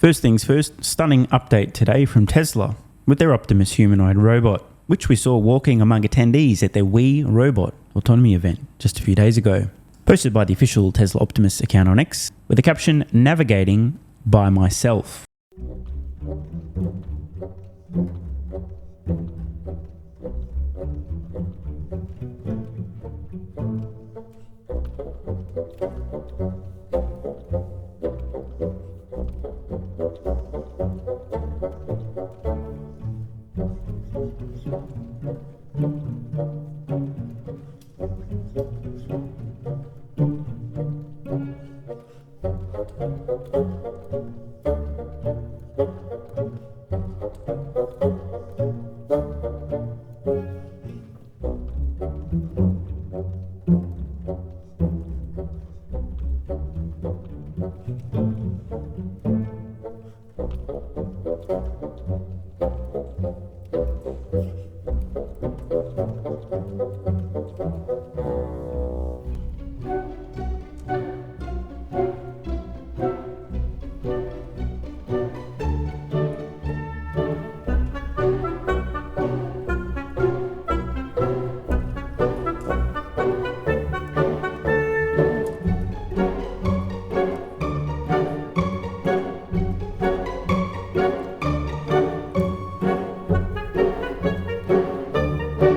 First things first, stunning update today from Tesla with their Optimus humanoid robot, which we saw walking among attendees at their We Robot autonomy event just a few days ago. Posted by the official Tesla Optimus account on X with the caption, "Navigating by myself."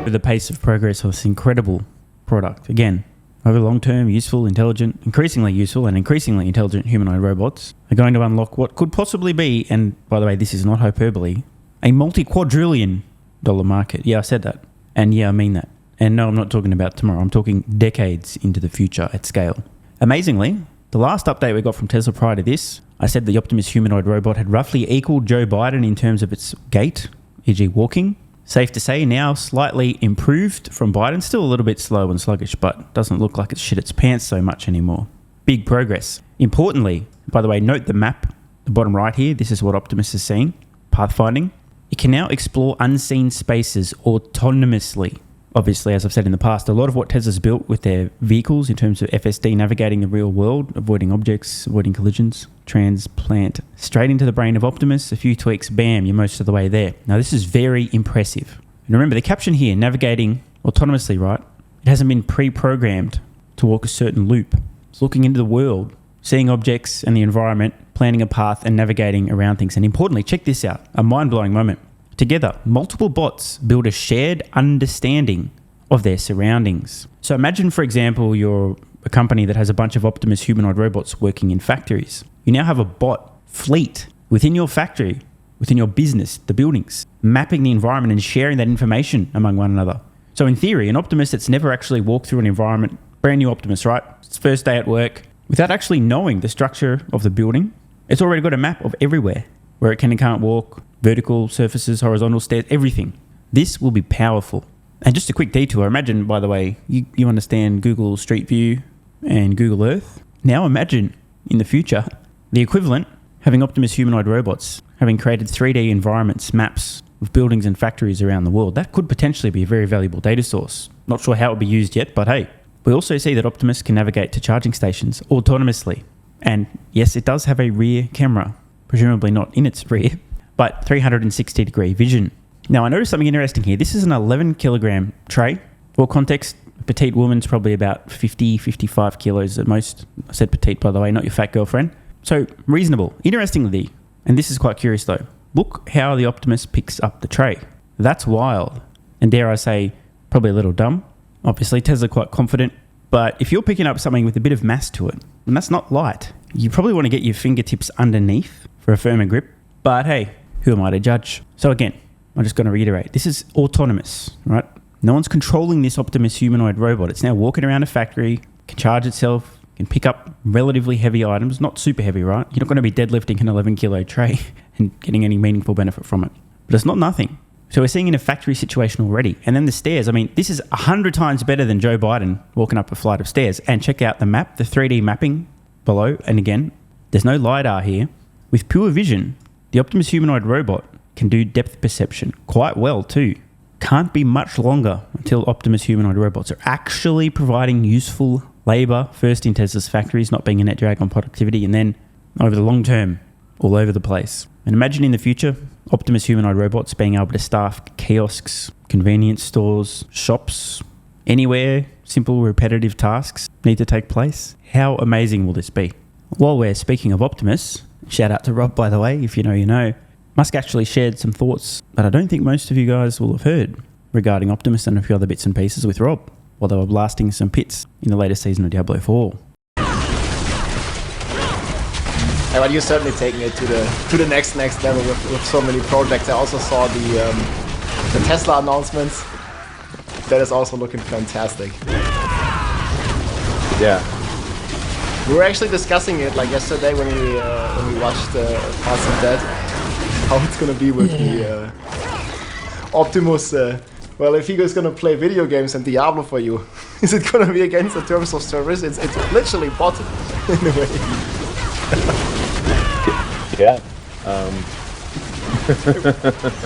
With the pace of progress of this incredible product, again, over the long term, useful, intelligent, increasingly useful and increasingly intelligent humanoid robots are going to unlock what could possibly be, and by the way, this is not hyperbole, a multi-quadrillion dollar market. Yeah, I said that. And yeah, I mean that. And no, I'm not talking about tomorrow. I'm talking decades into the future at scale. Amazingly, the last update we got from Tesla prior to this, I said the Optimus humanoid robot had roughly equaled Joe Biden in terms of its gait, e.g. walking. Safe to say now slightly improved from Biden, still a little bit slow and sluggish, but doesn't look like it's shit its pants so much anymore. Big progress. Importantly, by the way, note the map, the bottom right here, this is what Optimus is seeing, pathfinding. It can now explore unseen spaces autonomously. Obviously, as I've said in the past, a lot of what Tesla's built with their vehicles in terms of FSD navigating the real world, avoiding objects, avoiding collisions, transplant straight into the brain of Optimus, a few tweaks, bam, you're most of the way there. Now, this is very impressive. And remember, the caption here, navigating autonomously, right? It hasn't been pre-programmed to walk a certain loop. It's looking into the world, seeing objects and the environment, planning a path and navigating around things. And importantly, check this out, a mind-blowing moment. Together, multiple bots build a shared understanding of their surroundings. So imagine, for example, you're a company that has a bunch of Optimus humanoid robots working in factories. You now have a bot fleet within your factory, within your business, the buildings, mapping the environment and sharing that information among one another. So in theory, an Optimus that's never actually walked through an environment, brand new Optimus, right? It's first day at work, without actually knowing the structure of the building, it's already got a map of everywhere, where it can and can't walk, vertical surfaces, horizontal stairs, everything. This will be powerful. And just a quick detour, imagine, by the way, you understand Google Street View and Google Earth. Now imagine, in the future, the equivalent, having Optimus humanoid robots, having created 3D environments, maps of buildings and factories around the world. That could potentially be a very valuable data source. Not sure how it will be used yet, but hey. We also see that Optimus can navigate to charging stations autonomously. And yes, it does have a rear camera, presumably not in its rear, but 360-degree vision. Now, I noticed something interesting here. This is an 11-kilogram tray. For context, a petite woman's probably about 50, 55 kilos at most. I said petite, by the way, not your fat girlfriend. So, reasonable. Interestingly, and this is quite curious though, look how the Optimus picks up the tray. That's wild. And dare I say, probably a little dumb. Obviously, Tesla quite confident. But if you're picking up something with a bit of mass to it, and that's not light, you probably want to get your fingertips underneath for a firmer grip. But hey, who am I to judge? So again, I'm just going to reiterate, this is autonomous, right? No one's controlling this Optimus humanoid robot. It's now walking around a factory, can charge itself, can pick up relatively heavy items, not super heavy, right? You're not going to be deadlifting an 11-kilo tray and getting any meaningful benefit from it. But it's not nothing. So we're seeing in a factory situation already. And then the stairs, I mean, this is 100 times better than Joe Biden walking up a flight of stairs. And check out the map, the 3D mapping below. And again, there's no LiDAR here. With pure vision, the Optimus humanoid robot can do depth perception quite well too. Can't be much longer until Optimus humanoid robots are actually providing useful labor, first in Tesla's factories, not being a net drag on productivity, and then over the long term, all over the place. And imagine in the future, Optimus humanoid robots being able to staff kiosks, convenience stores, shops, anywhere simple repetitive tasks need to take place. How amazing will this be? While we're speaking of Optimus, shout out to Rob, by the way, if you know, you know, Musk actually shared some thoughts that I don't think most of you guys will have heard regarding Optimus and a few other bits and pieces with Rob while they were blasting some pits in the latest season of Diablo 4. Yeah, but you're certainly taking it to the next level with so many projects. I also saw the Tesla announcements. That is also looking fantastic. Yeah. We were actually discussing it like yesterday when we watched Parts of Dead, how it's gonna be with the Optimus. Well, if he is gonna play video games and Diablo for you, is it gonna be against the terms of service? It's literally bottom in a way. Yeah.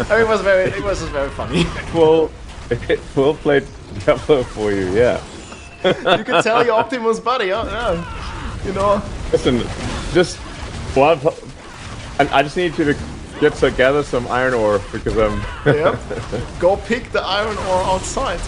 It was just very funny. We'll play Diablo for you, yeah. You can tell your Optimus buddy, yeah. You know. Listen, just one. I just need you to gather some iron ore because I'm. Yep. Go pick the iron ore outside.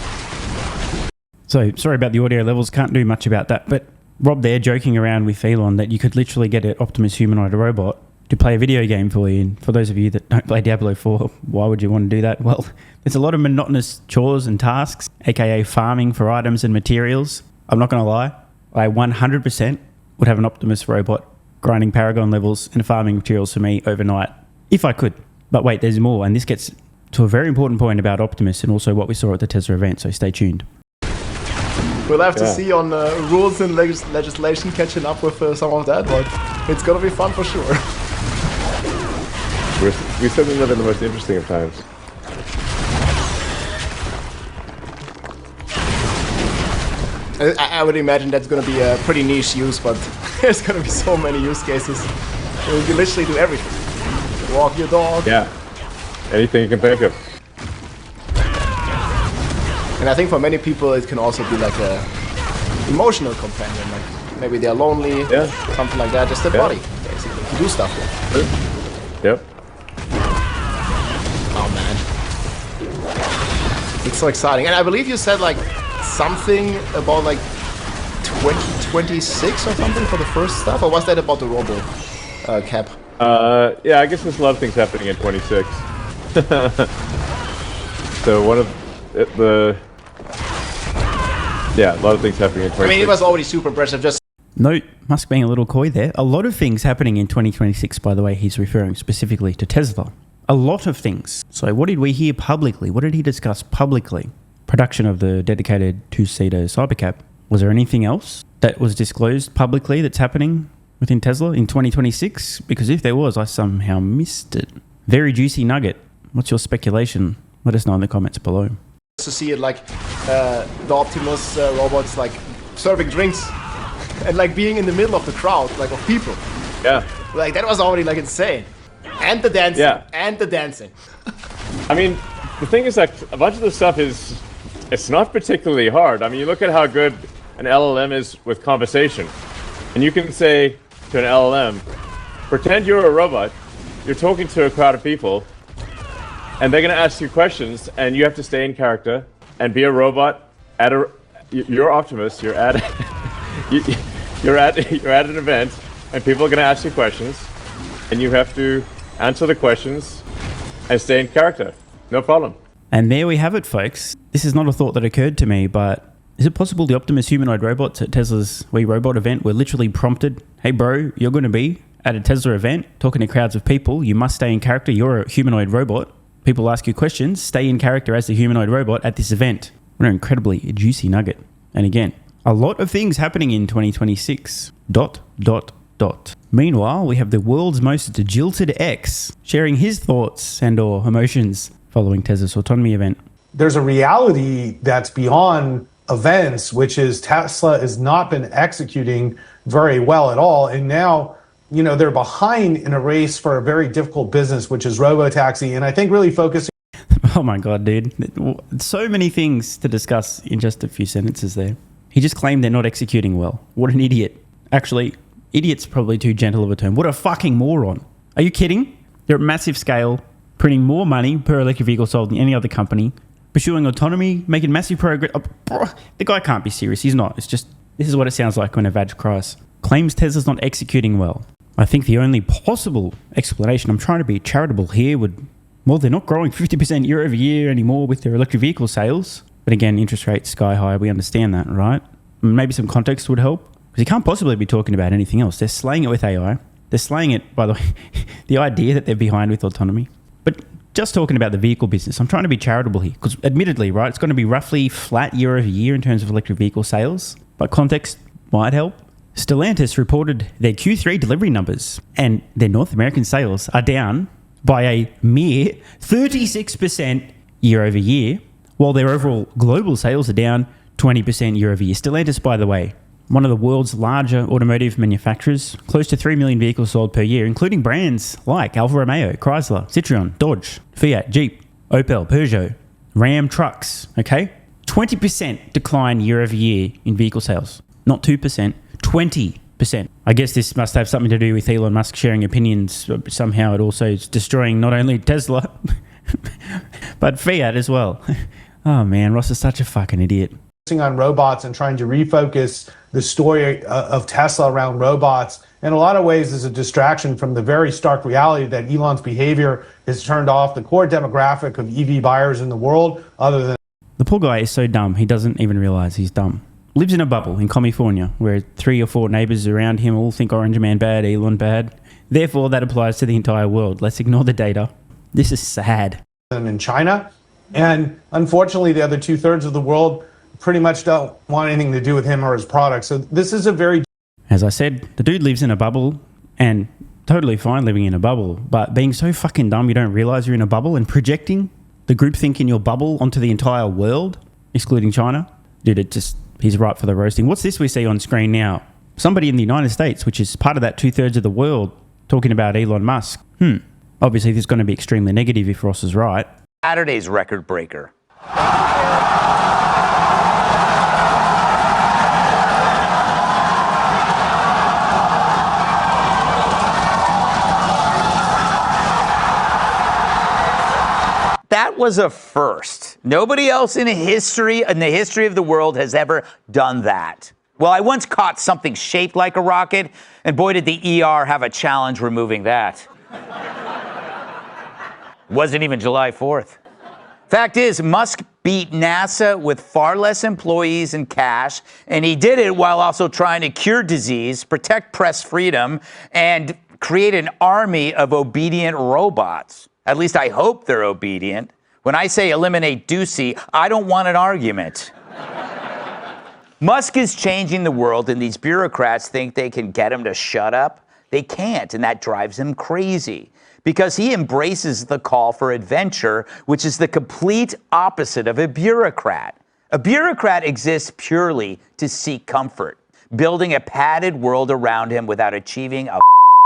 So sorry about the audio levels. Can't do much about that. But Rob there joking around with Elon that you could literally get an Optimus humanoid robot to play a video game for you. And for those of you that don't play Diablo 4, why would you want to do that? Well, there's a lot of monotonous chores and tasks, aka farming for items and materials. I'm not going to lie, I 100% would have an Optimus robot grinding Paragon levels and farming materials for me overnight, if I could. But wait, there's more, and this gets to a very important point about Optimus and also what we saw at the Tesla event, so stay tuned. We'll have to see on rules and legislation catching up with some of that, but it's going to be fun for sure. We certainly live in the most interesting of times. I would imagine that's going to be a pretty niche use, but there's going to be so many use cases. You can literally do everything. Walk your dog. Yeah. Anything you can think of. And I think for many people it can also be like a emotional companion. Like maybe they're lonely, something like that. Just a body, basically, to do stuff with. Yep. Oh man. It's so exciting. And I believe you said like something about like 2026 or something for the first stuff, or was that about the Robo cap? Yeah, I guess there's a lot of things happening in 26. So one of a lot of things happening in 26. I mean, it was already super impressive. Just No, Musk being a little coy there. A lot of things happening in 2026, by the way, he's referring specifically to Tesla. A lot of things. So what did we hear publicly? What did he discuss publicly? Production of the dedicated two-seater Cybercab. Was there anything else that was disclosed publicly that's happening within Tesla in 2026? Because if there was, I somehow missed it. Very juicy nugget. What's your speculation? Let us know in the comments below. to see it like the Optimus robots like serving drinks and like being in the middle of the crowd, like of people. Yeah. Like that was already like insane. And the dancing. Yeah. And the dancing. I mean, the thing is, like, a bunch of the stuff is, it's not particularly hard. I mean, you look at how good an LLM is with conversation. And you can say to an LLM, pretend you're a robot, you're talking to a crowd of people, and they're going to ask you questions, and you have to stay in character and be a robot at a... You're Optimus, you're at... you're at an event, and people are going to ask you questions, and you have to answer the questions and stay in character. No problem. And there we have it, folks. This is not a thought that occurred to me, but is it possible the Optimus humanoid robots at Tesla's We Robot event were literally prompted, hey bro, you're going to be at a Tesla event talking to crowds of people, you must stay in character, you're a humanoid robot. People ask you questions, stay in character as the humanoid robot at this event. What an incredibly juicy nugget. And again, a lot of things happening in 2026. ... Meanwhile, we have the world's most jilted X sharing his thoughts and or emotions following Tesla's autonomy event. There's a reality that's beyond events, which is Tesla has not been executing very well at all. And now, you know, they're behind in a race for a very difficult business, which is Robotaxi. And I think really focusing... Oh my God, dude. So many things to discuss in just a few sentences there. He just claimed they're not executing well. What an idiot. Actually, idiot's probably too gentle of a term. What a fucking moron. Are you kidding? They're at massive scale, printing more money per electric vehicle sold than any other company, pursuing autonomy, making massive progress. The guy can't be serious. He's not. It's just, this is what it sounds like when a Vag cries. Claims Tesla's not executing well. I think the only possible explanation, I'm trying to be charitable here, well, they're not growing 50% year over year anymore with their electric vehicle sales. But again, interest rates sky high. We understand that, right? Maybe some context would help. Because you can't possibly be talking about anything else. They're slaying it with AI. They're slaying it, by the way, the idea that they're behind with autonomy. But just talking about the vehicle business, I'm trying to be charitable here. Because admittedly, right, it's going to be roughly flat year over year in terms of electric vehicle sales. But context might help. Stellantis reported their Q3 delivery numbers, and their North American sales are down by a mere 36% year over year, while their overall global sales are down 20% year over year. Stellantis, by the way, one of the world's larger automotive manufacturers, close to 3 million vehicles sold per year, including brands like Alfa Romeo, Chrysler, Citroën, Dodge, Fiat, Jeep, Opel, Peugeot, Ram trucks, okay? 20% decline year over year in vehicle sales. Not 2%, 20%. I guess this must have something to do with Elon Musk sharing opinions. Somehow it also is destroying not only Tesla, but Fiat as well. Oh man, Ross is such a fucking idiot. On robots and trying to refocus the story of Tesla around robots in a lot of ways is a distraction from the very stark reality that Elon's behavior has turned off the core demographic of EV buyers in the world, other than... The poor guy is so dumb, he doesn't even realize he's dumb. Lives in a bubble in California where 3 or 4 neighbors around him all think Orange Man bad, Elon bad. Therefore, that applies to the entire world. Let's ignore the data. This is sad. In China. And unfortunately, the other 2/3 of the world pretty much don't want anything to do with him or his products. So this is a very... As I said, the dude lives in a bubble and totally fine living in a bubble, but being so fucking dumb you don't realize you're in a bubble and projecting the groupthink in your bubble onto the entire world, excluding China, dude, he's ripe for the roasting. What's this we see on screen now? Somebody in the United States, which is part of that 2/3 of the world, talking about Elon Musk. Obviously, this is going to be extremely negative if Ross is right. Saturday's record breaker. That was a first. Nobody else in the history of the world has ever done that. Well, I once caught something shaped like a rocket, and boy did the ER have a challenge removing that. Wasn't even July 4th. Fact is, Musk beat NASA with far less employees and cash, and he did it while also trying to cure disease, protect press freedom, and create an army of obedient robots. At least I hope they're obedient. When I say eliminate Ducey, I don't want an argument. Musk is changing the world, and these bureaucrats think they can get him to shut up. They can't, and that drives him crazy. Because he embraces the call for adventure, which is the complete opposite of a bureaucrat. A bureaucrat exists purely to seek comfort, building a padded world around him without achieving a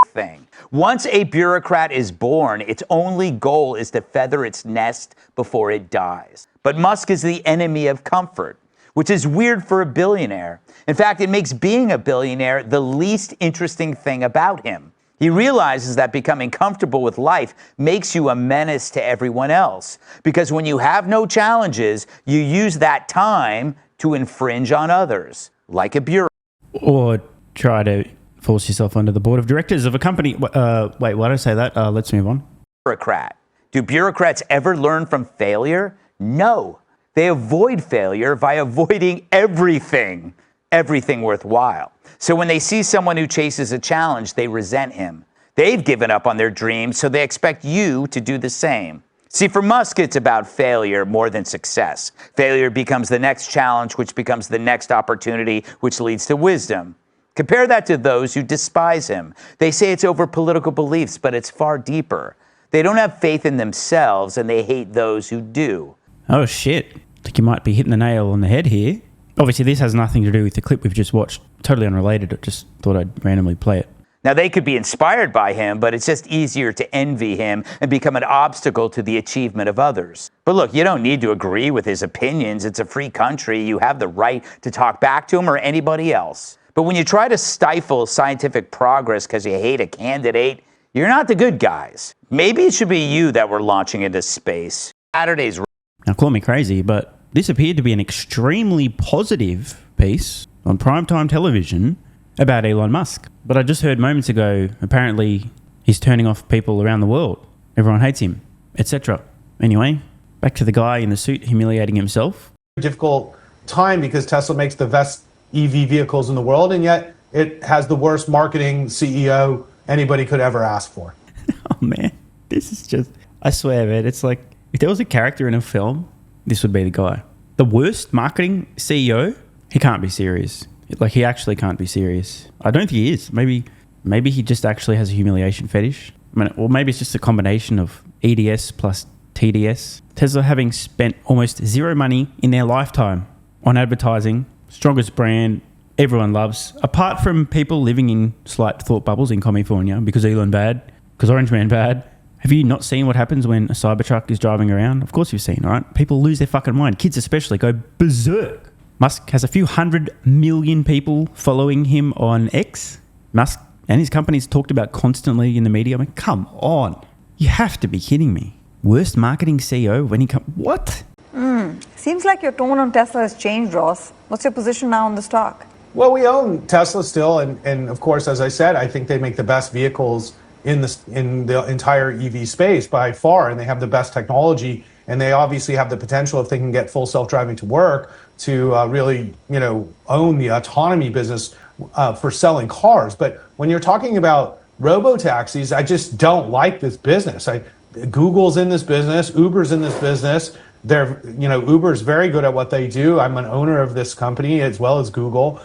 thing. Once a bureaucrat is born, its only goal is to feather its nest before it dies. But Musk is the enemy of comfort, which is weird for a billionaire. In fact, it makes being a billionaire the least interesting thing about him. He realizes that becoming comfortable with life makes you a menace to everyone else. Because when you have no challenges, you use that time to infringe on others, like a bureaucrat. Or try to force yourself onto the board of directors of a company. Wait, why did I say that? Let's move on. Bureaucrat. Do bureaucrats ever learn from failure? No. They avoid failure by avoiding everything worthwhile. So when they see someone who chases a challenge, they resent him. They've given up on their dreams, so they expect you to do the same. See, for Musk, it's about failure more than success. Failure becomes the next challenge, which becomes the next opportunity, which leads to wisdom. Compare that to those who despise him. They say it's over political beliefs, but it's far deeper. They don't have faith in themselves, and they hate those who do. Oh, shit. I think you might be hitting the nail on the head here. Obviously, this has nothing to do with the clip we've just watched. Totally unrelated. I just thought I'd randomly play it. Now, they could be inspired by him, but it's just easier to envy him and become an obstacle to the achievement of others. But look, you don't need to agree with his opinions. It's a free country. You have the right to talk back to him or anybody else. But when you try to stifle scientific progress because you hate a candidate, You're not the good guys. Maybe it should be you that we're launching into space. Saturday's. Now, call me crazy, but this appeared to be an extremely positive piece on primetime television about Elon Musk. But I just heard moments ago, apparently he's turning off people around the world. Everyone hates him, etc. Anyway, back to the guy in the suit humiliating himself. Difficult time because Tesla makes the best EV vehicles in the world, and yet it has the worst marketing CEO anybody could ever ask for. Oh man, this is just, I swear, man, it's like, if there was a character in a film, this would be the guy. The worst marketing CEO, he can't be serious. Like, he actually can't be serious. I don't think he is. Maybe he just actually has a humiliation fetish. I mean, or maybe it's just a combination of EDS plus TDS. Tesla having spent almost zero money in their lifetime on advertising, strongest brand everyone loves, apart from people living in slight thought bubbles in California because Elon bad, because Orange Man bad. Have you not seen what happens when a Cybertruck is driving around? Of course you've seen, right? People lose their fucking mind. Kids especially go berserk. Musk has a few 100 million people following him on X. Musk and his company's talked about constantly in the media. I mean, come on. You have to be kidding me. Worst marketing CEO when he comes... What? Seems like your tone on Tesla has changed, Ross. What's your position now on the stock? Well, we own Tesla still, and of course, as I said, I think they make the best vehicles in the entire EV space by far, and they have the best technology, and they obviously have the potential, if they can get full self-driving to work, to really, own the autonomy business for selling cars. But when you're talking about robotaxis, I just don't like this business. Google's in this business, Uber's in this business. Uber's very good at what they do. I'm an owner of this company as well as Google.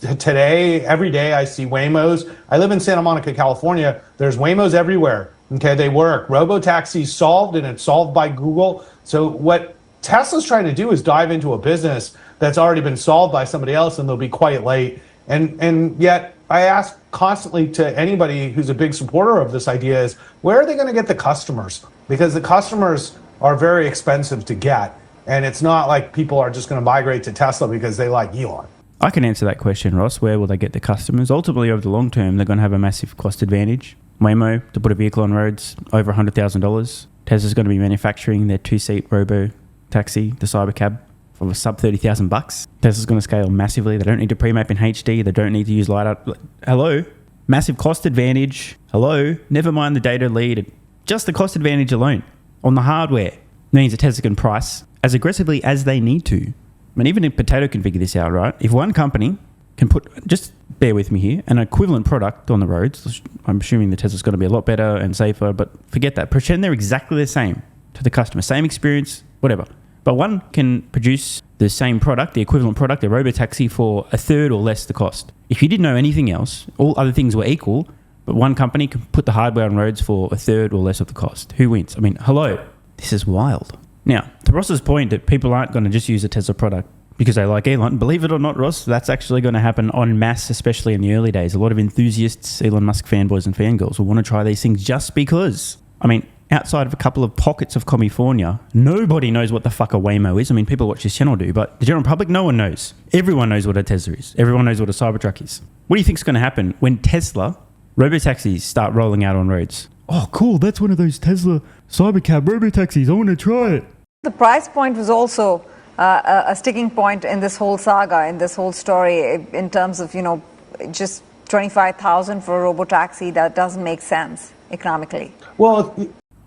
Today, every day I see Waymos. I live in Santa Monica, California. There's Waymos everywhere. Okay, they work. Robotaxi's solved, and it's solved by Google. So what Tesla's trying to do is dive into a business that's already been solved by somebody else, and they'll be quite late. And yet I ask constantly to anybody who's a big supporter of this idea is, where are they going to get the customers? Because the customers are very expensive to get. And it's not like people are just going to migrate to Tesla because they like Elon. I can answer that question, Ross. Where will they get the customers? Ultimately, over the long term, they're going to have a massive cost advantage. Waymo, to put a vehicle on roads, over $100,000. Tesla's going to be manufacturing their two-seat Robotaxi, the Cybercab, for sub $30,000. Tesla's going to scale massively. They don't need to pre-map in HD. They don't need to use LiDAR. Hello? Massive cost advantage. Hello? Never mind the data lead. Just the cost advantage alone on the hardware means that Tesla can price as aggressively as they need to. I mean, even if Potato can figure this out, right? If one company can put, just bear with me here, an equivalent product on the roads, I'm assuming the Tesla's going to be a lot better and safer, but forget that. Pretend they're exactly the same to the customer, same experience, whatever. But one can produce the same product, the equivalent product, a Robotaxi, for a third or less the cost. If you didn't know anything else, all other things were equal, but one company can put the hardware on roads for a third or less of the cost. Who wins? I mean, hello. This is wild. Now, to Ross's point that people aren't going to just use a Tesla product because they like Elon, believe it or not, Ross, that's actually going to happen en masse, especially in the early days. A lot of enthusiasts, Elon Musk fanboys and fangirls will want to try these things just because. I mean, outside of a couple of pockets of California, nobody knows what the fuck a Waymo is. I mean, people watch this channel do, but the general public, no one knows. Everyone knows what a Tesla is. Everyone knows what a Cybertruck is. What do you think is going to happen when Tesla Robotaxis start rolling out on roads? Oh, cool. That's one of those Tesla Cybercab Robotaxis. I want to try it. The price point was also a sticking point in this whole saga, in this whole story, in terms of, just $25,000 for a Robotaxi. That doesn't make sense economically. Well,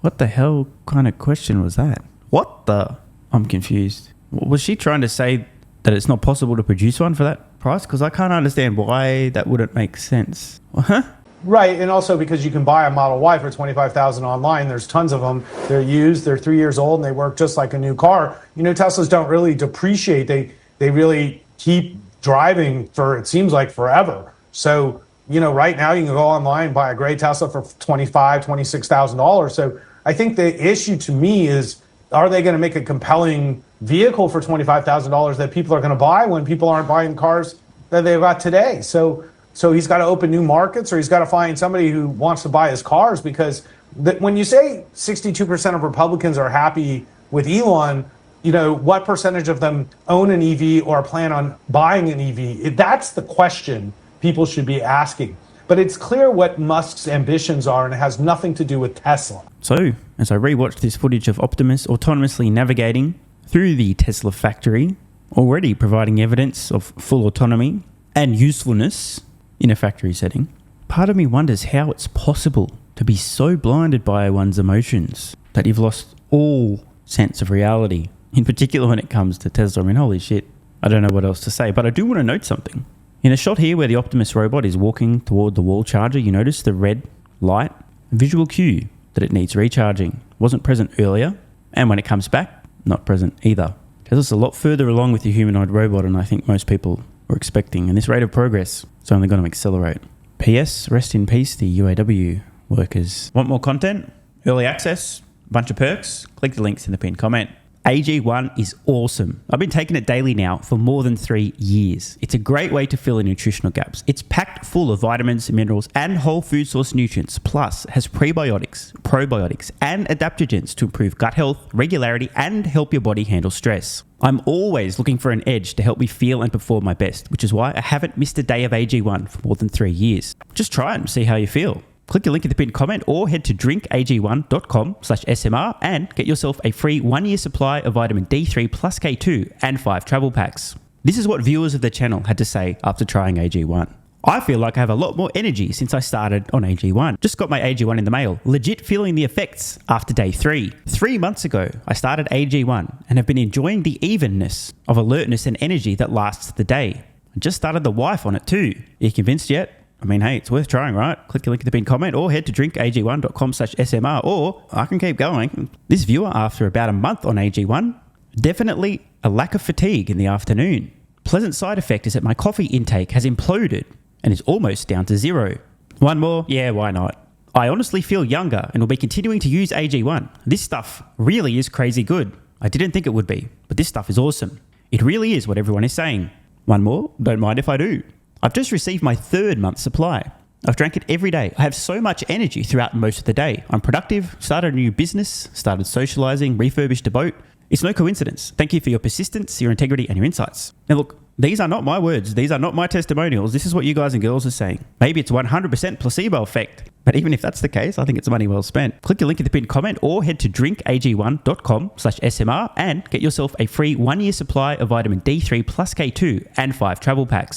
what the hell kind of question was that? What the? I'm confused. Was she trying to say that it's not possible to produce one for that price? Because I can't understand why that wouldn't make sense. Huh? right, and also because you can buy a Model Y for $25,000 online. There's tons of them. They're used. They're 3 years old, and they work just like a new car. Teslas don't really depreciate. They really keep driving for, it seems like, forever. So, right now you can go online and buy a gray Tesla for $25,000, $26,000. So I think the issue to me is, are they going to make a compelling vehicle for $25,000 that people are going to buy when people aren't buying cars that they've got today? So he's got to open new markets, or he's got to find somebody who wants to buy his cars, because when you say 62% of Republicans are happy with Elon, what percentage of them own an EV or plan on buying an EV? That's the question people should be asking. But it's clear what Musk's ambitions are, and it has nothing to do with Tesla. So, as I rewatched this footage of Optimus autonomously navigating through the Tesla factory, already providing evidence of full autonomy and usefulness in a factory setting, part of me wonders how it's possible to be so blinded by one's emotions that you've lost all sense of reality, in particular when it comes to Tesla. I mean, holy shit, I don't know what else to say, but I do want to note something. In a shot here where the Optimus robot is walking toward the wall charger, you notice the red light, a visual cue that it needs recharging. Wasn't present earlier, and when it comes back, not present either. Tesla's a lot further along with the humanoid robot than I think most people were expecting, and this rate of progress is only going to accelerate. P.S. Rest in peace, the UAW workers. Want more content? Early access? Bunch of perks? Click the links in the pinned comment. AG1 is awesome. I've been taking it daily now for more than 3 years. It's a great way to fill in nutritional gaps. It's packed full of vitamins, minerals, and whole food source nutrients, plus has prebiotics, probiotics, and adaptogens to improve gut health, regularity, and help your body handle stress. I'm always looking for an edge to help me feel and perform my best, which is why I haven't missed a day of AG1 for more than 3 years. Just try it and see how you feel. Click the link in the pinned comment or head to drinkag1.com/SMR and get yourself a free 1-year supply of vitamin D3 plus K2 and 5 travel packs. This is what viewers of the channel had to say after trying AG1. I feel like I have a lot more energy since I started on AG1. Just got my AG1 in the mail. Legit feeling the effects after day 3. 3 months ago, I started AG1 and have been enjoying the evenness of alertness and energy that lasts the day. I just started the wife on it too. Are you convinced yet? I mean, hey, it's worth trying, right? Click the link in the pinned comment or head to drinkag1.com/SMR, or I can keep going. This viewer, after about a month on AG1, definitely a lack of fatigue in the afternoon. Pleasant side effect is that my coffee intake has imploded and is almost down to 0. One more? Yeah, why not? I honestly feel younger and will be continuing to use AG1. This stuff really is crazy good. I didn't think it would be, but this stuff is awesome. It really is what everyone is saying. One more? Don't mind if I do. I've just received my 3rd month supply. I've drank it every day. I have so much energy throughout most of the day. I'm productive, started a new business, started socializing, refurbished a boat. It's no coincidence. Thank you for your persistence, your integrity, and your insights. Now look, these are not my words. These are not my testimonials. This is what you guys and girls are saying. Maybe it's 100% placebo effect. But even if that's the case, I think it's money well spent. Click the link in the pinned comment or head to drinkag1.com/SMR and get yourself a free 1-year supply of vitamin D3 plus K2 and 5 travel packs.